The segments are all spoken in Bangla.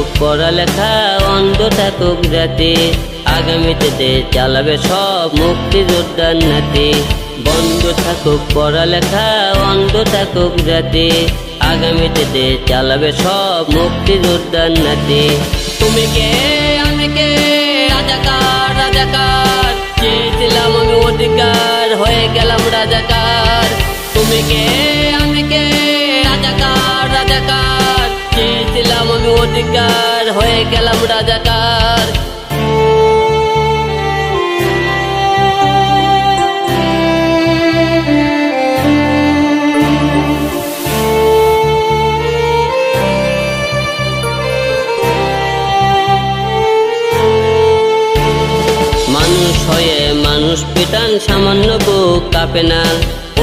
থাকুক পড়ালেখা, অন্ধ থাকুক জাতি, আগামীতে দেশ চালাবে সব মুক্তিযোদ্ধার নাতি। বন্ধ থাকুক পড়ালেখা, অন্ধ থাকুক জাতি, আগামীতে দেশ চালাবে সব মুক্তিযোদ্ধার নাতি। তুমি কে আমি কে, রাজাকার রাজাকার, চেয়েছিলাম আমি অধিকার, হয়ে গেলাম রাজাকার। তুমি কে আমি কে, রাজাকার রাজাকার, চেয়েছিলাম আমি অধিকার, হয়ে গেলাম রাজাকার। মানুষ হয়ে মানুষ পিটান, সামান্য বুক কাঁপে না,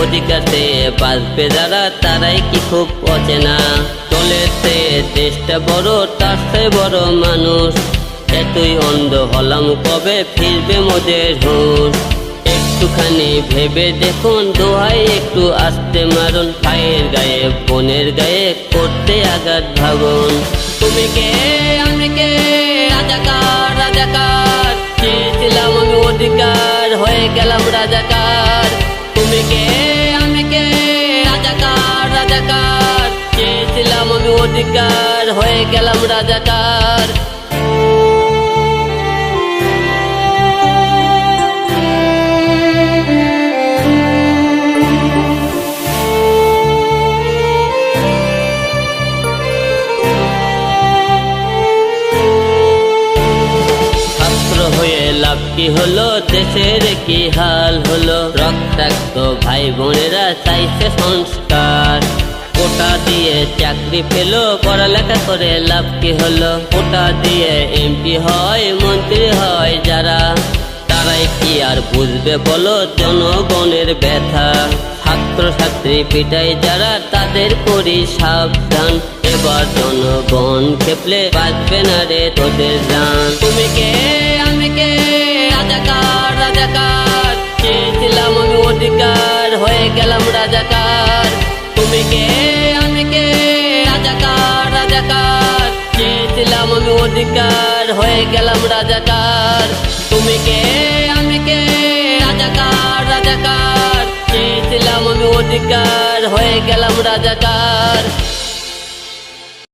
অধিকারে বাঁচবে যারা তারাই কি খুব অচেনা। চলেছে দেশটা বড়, তার চেয়ে বড় মানুষ, এতই অন্ধ হলাম কবে ফিরবে মোদের হুঁশ। একটুখানি ভেবে দেখুন, দোহাই একটু আস্তে মারুন, ভাইয়ের গায়ে বোনের গায়ে করতে আঘাত ভাবুন। তুমি কে আমি কে, রাজাকার রাজাকার, চেয়েছিলাম আমি অধিকার, হয়ে গেলাম রাজাকার। তুমি কে আমি কে, রাজাকার রাজাকার, চেয়েছিলাম আমি অধিকার, হয়ে গেলাম রাজাকার। হয়ে লাভ কি হলো, দেশের কি হাল হলো, রক্তাক্ত ভাই বোনেরা চাইছে সংস্কার। কোটা দিয়ে চাকরি পেলো, পড়ালেখা করে লাভ কি হলো, কোটা দিয়ে এমপি হয় মন্ত্রী হয় যারা, তারাই কি আর বুঝবে বলো জনগণের ব্যথা। ছাত্র ছাত্রী পিটাই যারা, তাদের করি সাবধান, এবার জনগণ খেপলে বাঁচবে না রে তোদের জান। তুমি কে আমি কে, রাজাকার রাজাকার, চেয়েছিলাম আমি অধিকার, হয়ে গেলাম রাজাকার। তুমি কে আমি কে, রাজাকার রাজাকার, চেয়েছিলাম আমি অধিকার, হয়ে গেলাম রাজাকার। তুমি কে আমি কে, রাজাকার রাজাকার, চেয়েছিলাম আমি অধিকার, হয়ে গেলাম রাজাকার।